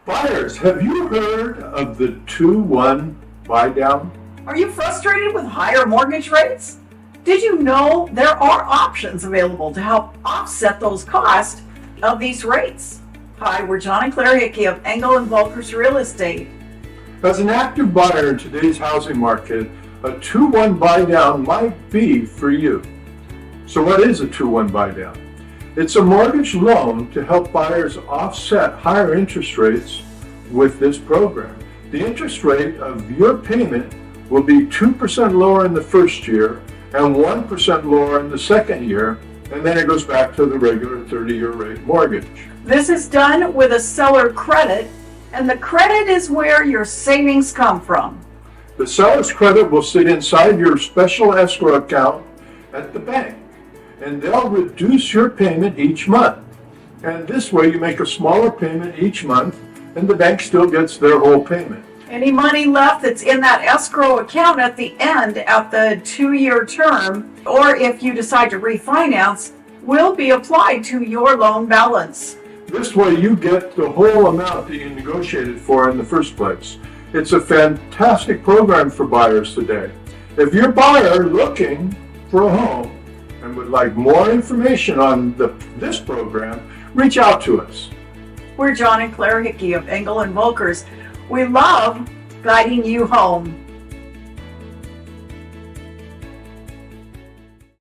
Buyers, have you heard of the 2-1 buy down? Are you frustrated with higher mortgage rates? Did you know there are options available to help offset those costs of these rates? Hi, we're John and Claire Hickey of Engel and Voelkers Real Estate. As an active buyer in today's housing market, a 2-1 buy down might be for you. So what is a 2-1 buy down? It's a mortgage loan to help buyers offset higher interest rates with this program. The interest rate of your payment will be 2% lower in the first year and 1% lower in the second year, and then it goes back to the regular 30-year rate mortgage. This is done with a seller credit, and the credit is where your savings come from. The seller's credit will sit inside your special escrow account at the bank, and they'll reduce your payment each month. And this way you make a smaller payment each month, and the bank still gets their whole payment. Any money left that's in that escrow account at the end at the 2-year term, or if you decide to refinance, will be applied to your loan balance. This way you get the whole amount that you negotiated for in the first place. It's a fantastic program for buyers today. If you're a buyer looking for a home and would like more information on this program, reach out to us. We're John and Claire Hickey of Engel and Voelkers. We love guiding you home.